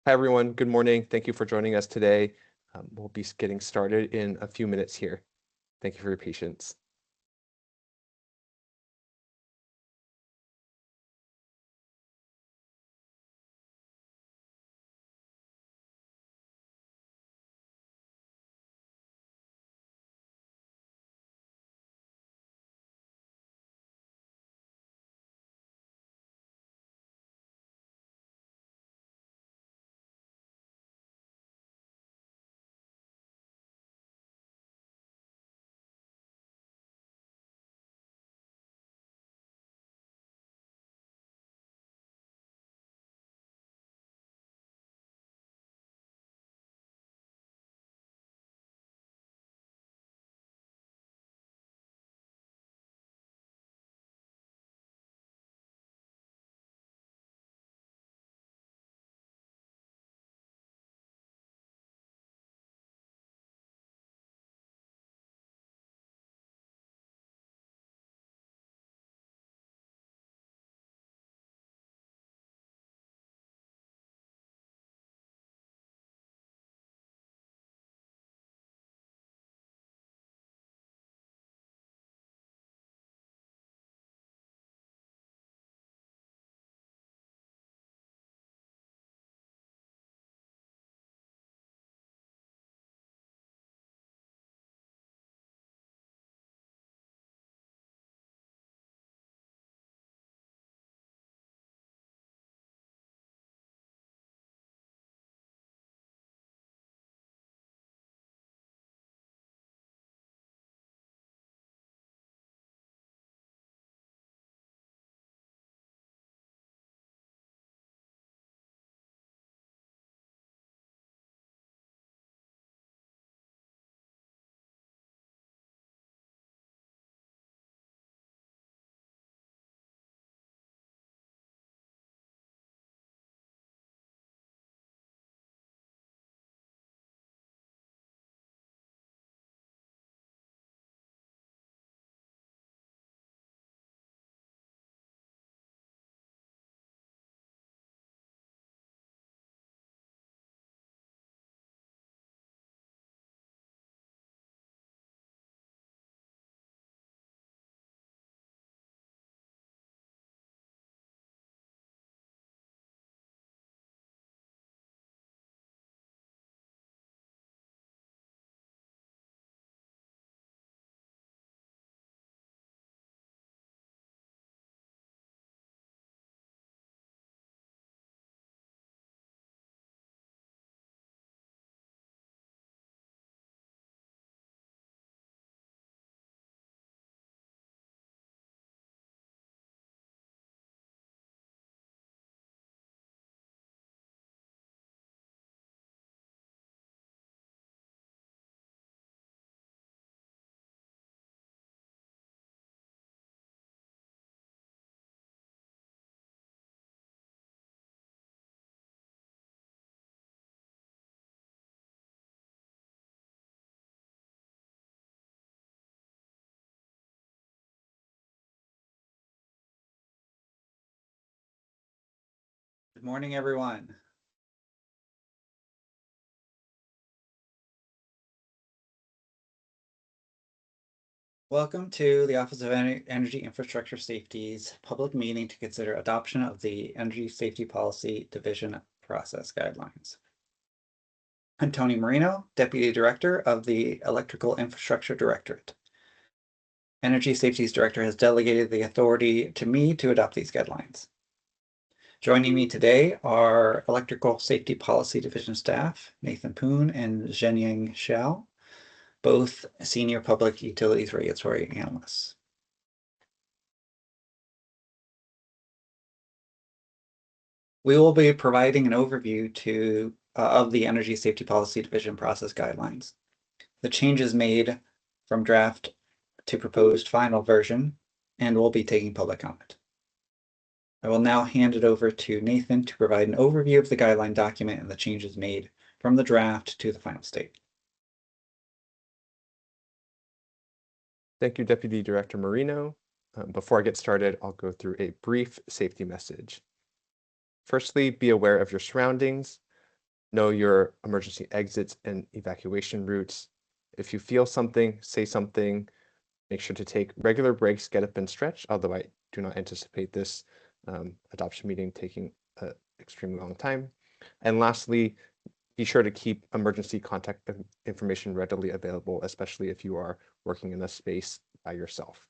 Hi, everyone. Good morning. Thank you for joining us today. We'll be getting started in a few minutes here. Thank you for your patience. Good morning, everyone. Welcome to the Office of Energy Infrastructure Safety's public meeting to consider adoption of the Energy Safety Policy Division Process Guidelines. I'm Tony Marino, Deputy Director of the Electrical Infrastructure Directorate. Energy Safety's Director has delegated the authority to me to adopt these guidelines. Joining me today are Electrical Safety Policy Division staff, Nathan Poon and Zhenyang Xiao, both Senior Public Utilities Regulatory Analysts. We will be providing an overview of the Energy Safety Policy Division process guidelines, the changes made from draft to proposed final version, and we'll be taking public comment. I will now hand it over to Nathan to provide an overview of the guideline document and the changes made from the draft to the final state. Thank you, Deputy Director Marino. Before I get started, I'll go through a brief safety message. Firstly, be aware of your surroundings. Know your emergency exits and evacuation routes. If you feel something, say something. Make sure to take regular breaks, get up and stretch, although I do not anticipate this adoption meeting taking an extremely long time. And lastly, be sure to keep emergency contact information readily available, especially if you are working in a space by yourself.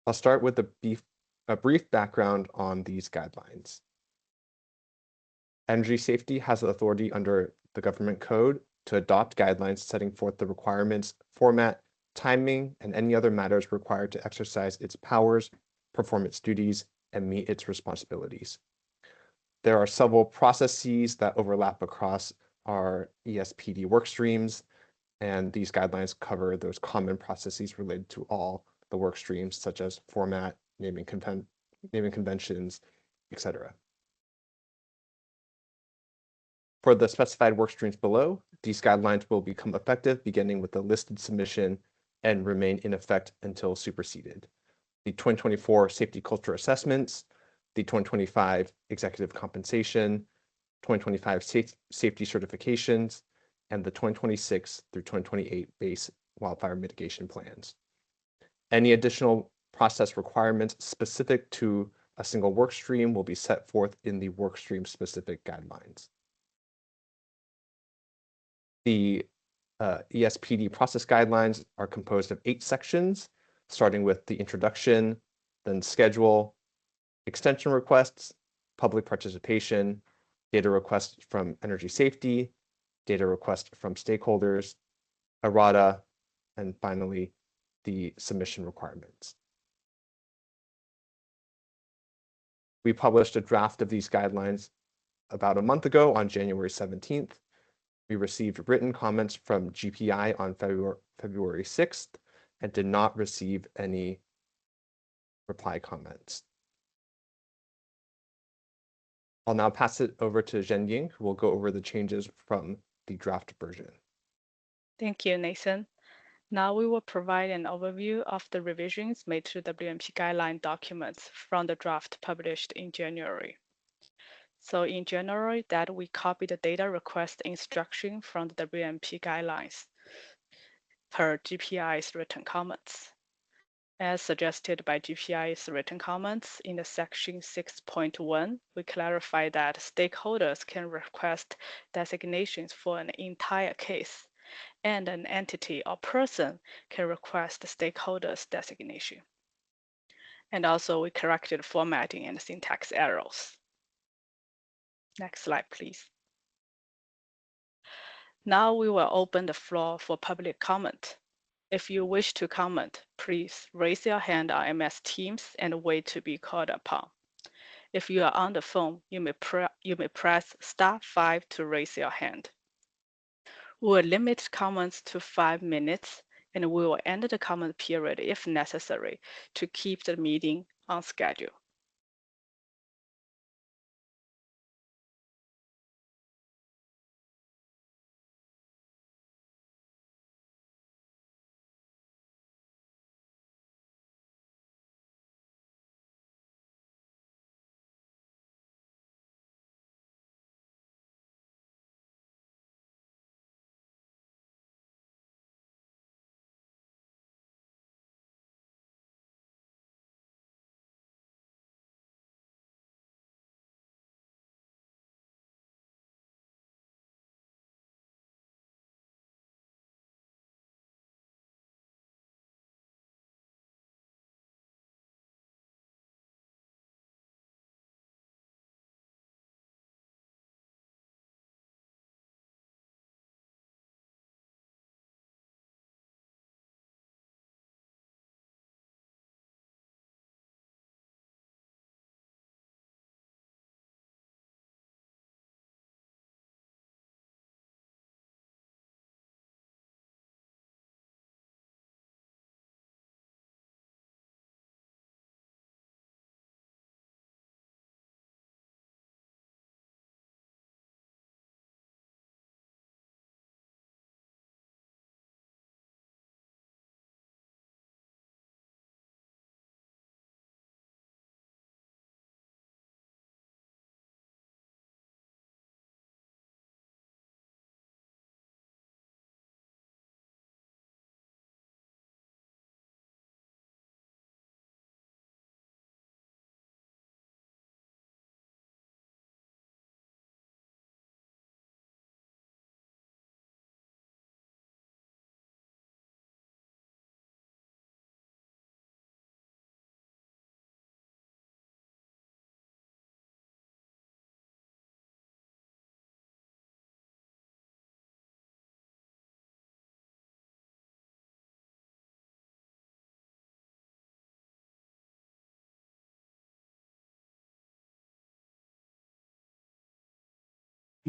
I'll start with a brief background on these guidelines. Energy safety has authority under the government code to adopt guidelines setting forth the requirements, format, timing, and any other matters required to exercise its powers, perform its duties, and meet its responsibilities. There are several processes that overlap across our ESPD work streams, and these guidelines cover those common processes related to all the work streams, such as format, naming conventions, etc. For the specified work streams below, these guidelines will become effective beginning with the listed submission and remain in effect until superseded. The 2024 Safety Culture Assessments, the 2025 Executive Compensation, 2025 Safety Certifications, and the 2026 through 2028 Base Wildfire Mitigation Plans. Any additional process requirements specific to a single work stream will be set forth in the work stream specific guidelines. The ESPD process guidelines are composed of 8 sections, starting with the introduction, then schedule, extension requests, public participation, data requests from energy safety, data requests from stakeholders, errata, and finally, the submission requirements. We published a draft of these guidelines about a month ago on January 17th. We received written comments from GPI on February 6th and did not receive any reply comments. I'll now pass it over to Zhen Ying, who will go over the changes from the draft version. Thank you, Nathan. Now we will provide an overview of the revisions made to the WMP guideline documents from the draft published in January. So in January, that we copied the data request instruction from the WMP guidelines per GPI's written comments. As suggested by GPI's written comments in the section 6.1, we clarify that stakeholders can request designations for an entire case, and an entity or person can request the stakeholders designation. And also we corrected formatting and syntax errors. Next slide, please. Now we will open the floor for public comment. If you wish to comment, please raise your hand on MS Teams and wait to be called upon. If you are on the phone, you may press *5 to raise your hand. We will limit comments to 5 minutes, and we will end the comment period if necessary to keep the meeting on schedule.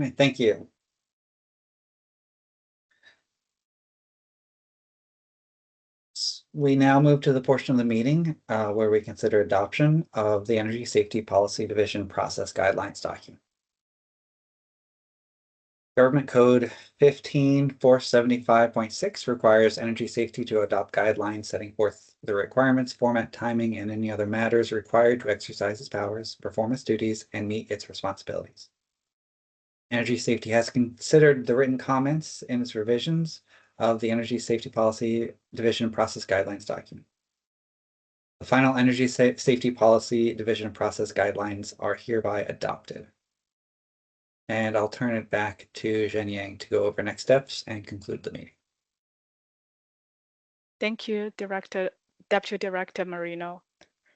right, thank you. We now move to the portion of the meeting where we consider adoption of the Energy Safety Policy Division Process Guidelines document. Government Code 15475.6 requires energy safety to adopt guidelines setting forth the requirements, format, timing, and any other matters required to exercise its powers, perform its duties, and meet its responsibilities. Energy Safety has considered the written comments in its revisions of the Energy Safety Policy Division Process Guidelines document. The final Energy Safety Policy Division Process Guidelines are hereby adopted. And I'll turn it back to Zhenyang to go over next steps and conclude the meeting. Thank you, Deputy Director Marino.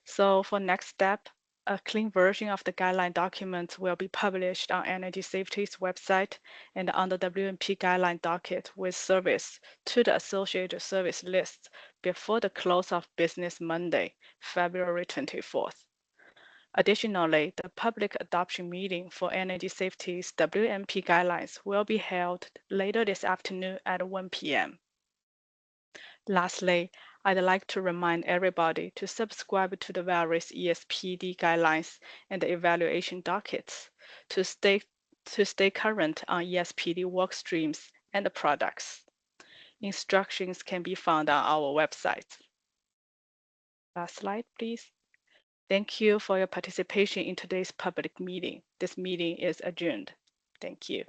So for next step, a clean version of the guideline documents will be published on Energy Safety's website and on the WMP guideline docket with service to the associated service list before the close of business Monday, February 24th. Additionally, the public adoption meeting for Energy Safety's WMP guidelines will be held later this afternoon at 1 p.m. Lastly, I'd like to remind everybody to subscribe to the various ESPD guidelines and the evaluation dockets to stay current on ESPD work streams and the products. Instructions can be found on our website. Last slide, please. Thank you for your participation in today's public meeting. This meeting is adjourned. Thank you.